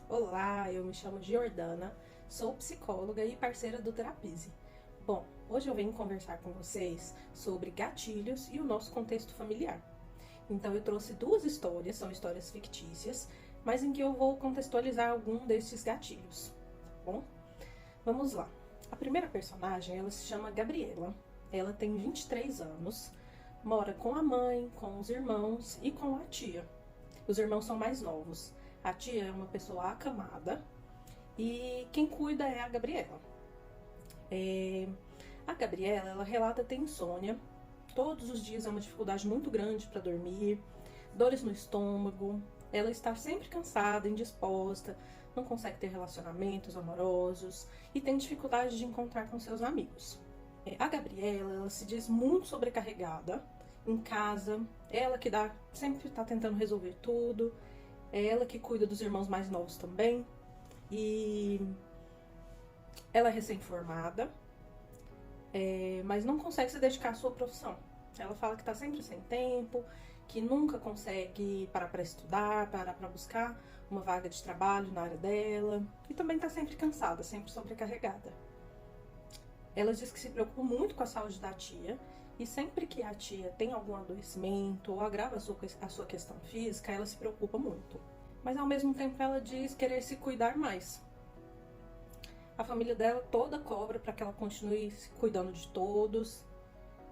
Olá, eu me chamo Giordana, sou psicóloga e parceira do Terapize. Bom, hoje eu venho conversar com vocês sobre gatilhos e o nosso contexto familiar. Então eu trouxe duas histórias, são histórias fictícias, mas em que eu vou contextualizar algum destes gatilhos, tá bom? Vamos lá. A primeira personagem, ela se chama Gabriela. Ela tem 23 anos, mora com a mãe, com os irmãos e com a tia. Os irmãos são mais novos. A tia é uma pessoa acamada e quem cuida é a Gabriela. A Gabriela, ela relata ter insônia. Todos os dias é uma dificuldade muito grande para dormir, dores no estômago. Ela está sempre cansada, indisposta, não consegue ter relacionamentos amorosos e tem dificuldade de encontrar com seus amigos. A Gabriela, ela se diz muito sobrecarregada em casa, ela que sempre está tentando resolver tudo. É ela que cuida dos irmãos mais novos também. E ela é recém-formada, mas não consegue se dedicar à sua profissão. Ela fala que está sempre sem tempo, que nunca consegue parar para estudar, parar para buscar uma vaga de trabalho na área dela. E também está sempre cansada, sempre sobrecarregada. Ela diz que se preocupa muito com a saúde da tia. E sempre que a tia tem algum adoecimento ou agrava a sua questão física, ela se preocupa muito. Mas ao mesmo tempo ela diz querer se cuidar mais. A família dela toda cobra para que ela continue se cuidando de todos.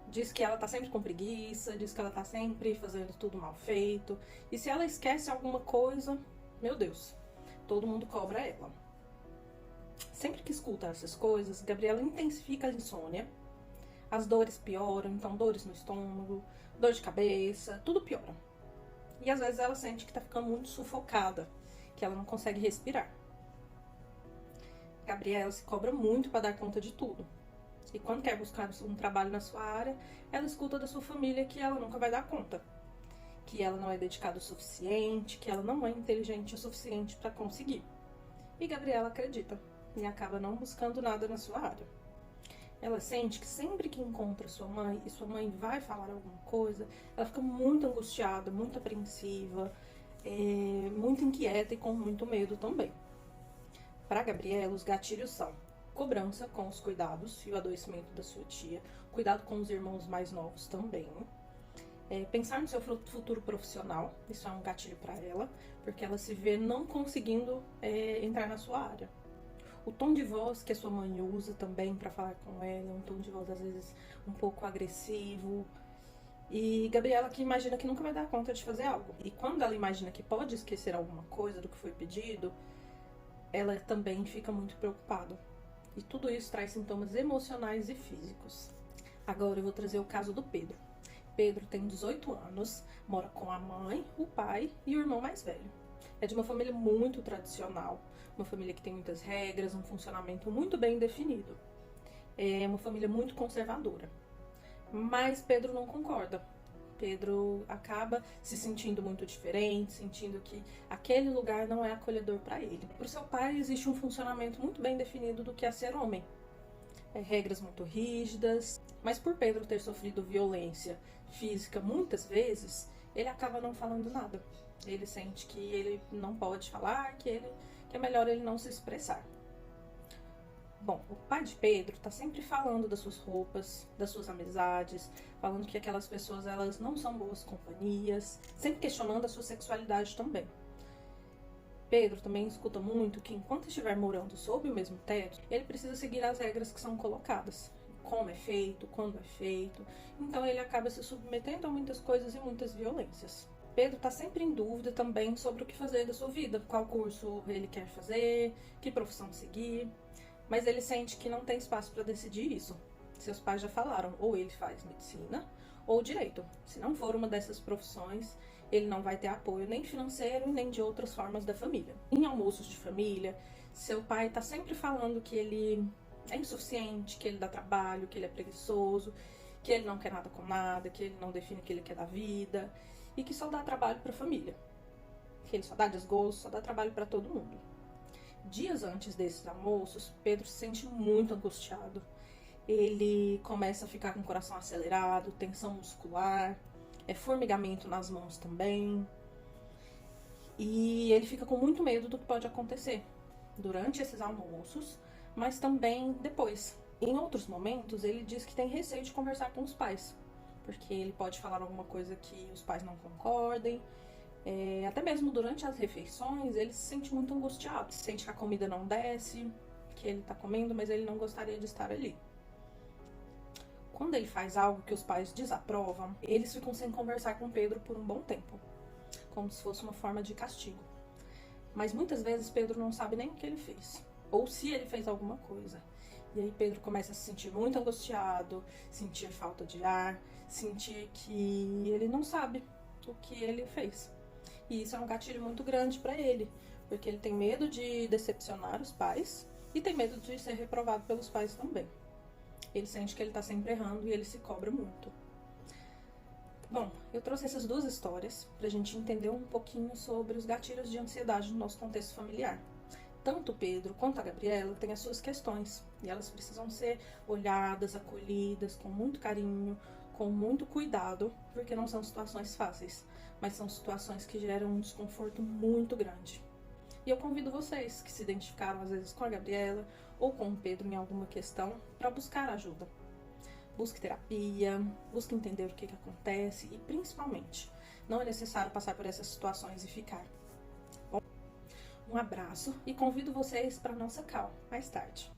Diz que ela tá sempre com preguiça, diz que ela tá sempre fazendo tudo mal feito. E se ela esquece alguma coisa, meu Deus, todo mundo cobra ela. Sempre que escuta essas coisas, Gabriela intensifica a insônia. As dores pioram, então dores no estômago, dor de cabeça, tudo piora. E às vezes ela sente que tá ficando muito sufocada, que ela não consegue respirar. Gabriela se cobra muito para dar conta de tudo. E quando quer buscar um trabalho na sua área, ela escuta da sua família que ela nunca vai dar conta. Que ela não é dedicada o suficiente, que ela não é inteligente o suficiente para conseguir. E Gabriela acredita e acaba não buscando nada na sua área. Ela sente que sempre que encontra sua mãe e sua mãe vai falar alguma coisa, ela fica muito angustiada, muito apreensiva, muito inquieta e com muito medo também. Para Gabriela, os gatilhos são cobrança com os cuidados e o adoecimento da sua tia, cuidado com os irmãos mais novos também. Pensar no seu futuro profissional, isso é um gatilho para ela, porque ela se vê não conseguindo entrar na sua área. O tom de voz que a sua mãe usa também para falar com ela, um tom de voz às vezes um pouco agressivo. E Gabriela que imagina que nunca vai dar conta de fazer algo. E quando ela imagina que pode esquecer alguma coisa do que foi pedido, ela também fica muito preocupada. E tudo isso traz sintomas emocionais e físicos. Agora eu vou trazer o caso do Pedro. Pedro tem 18 anos, mora com a mãe, o pai e o irmão mais velho. É de uma família muito tradicional, uma família que tem muitas regras, um funcionamento muito bem definido. É uma família muito conservadora. Mas Pedro não concorda. Pedro acaba se sentindo muito diferente, sentindo que aquele lugar não é acolhedor para ele. Para o seu pai existe um funcionamento muito bem definido do que é ser homem. Regras muito rígidas, mas por Pedro ter sofrido violência física muitas vezes, ele acaba não falando nada. Ele sente que ele não pode falar, que é melhor ele não se expressar. Bom, o pai de Pedro está sempre falando das suas roupas, das suas amizades, falando que aquelas pessoas elas não são boas companhias, sempre questionando a sua sexualidade também. Pedro também escuta muito que enquanto estiver morando sob o mesmo teto, ele precisa seguir as regras que são colocadas. Como é feito, quando é feito. Então ele acaba se submetendo a muitas coisas e muitas violências. Pedro está sempre em dúvida também sobre o que fazer da sua vida, qual curso ele quer fazer, que profissão seguir. Mas ele sente que não tem espaço para decidir isso. Seus pais já falaram, ou ele faz medicina ou direito. Se não for uma dessas profissões, ele não vai ter apoio nem financeiro, nem de outras formas da família. Em almoços de família, seu pai está sempre falando que ele é insuficiente, que ele dá trabalho, que ele é preguiçoso, que ele não quer nada com nada, que ele não define o que ele quer da vida e que só dá trabalho para a família. Que ele só dá desgosto, só dá trabalho para todo mundo. Dias antes desses almoços, Pedro se sente muito angustiado. Ele começa a ficar com o coração acelerado, tensão muscular, formigamento nas mãos também. E ele fica com muito medo do que pode acontecer durante esses almoços, mas também depois. Em outros momentos, ele diz que tem receio de conversar com os pais, porque ele pode falar alguma coisa que os pais não concordem. Até mesmo durante as refeições, ele se sente muito angustiado, sente que a comida não desce, que ele tá comendo, mas ele não gostaria de estar ali. Quando ele faz algo que os pais desaprovam, eles ficam sem conversar com Pedro por um bom tempo, como se fosse uma forma de castigo. Mas muitas vezes Pedro não sabe nem o que ele fez, ou se ele fez alguma coisa. E aí Pedro começa a se sentir muito angustiado, sentir falta de ar, sentir que ele não sabe o que ele fez. E isso é um gatilho muito grande para ele, porque ele tem medo de decepcionar os pais e tem medo de ser reprovado pelos pais também. Ele sente que ele tá sempre errando e ele se cobra muito. Bom, eu trouxe essas duas histórias pra gente entender um pouquinho sobre os gatilhos de ansiedade no nosso contexto familiar. Tanto o Pedro quanto a Gabriela têm as suas questões e elas precisam ser olhadas, acolhidas com muito carinho, com muito cuidado, porque não são situações fáceis, mas são situações que geram um desconforto muito grande. E eu convido vocês que se identificaram às vezes com a Gabriela ou com o Pedro em alguma questão para buscar ajuda. Busque terapia, busque entender o que acontece e, principalmente, não é necessário passar por essas situações e ficar. Bom, um abraço e convido vocês para a nossa call mais tarde.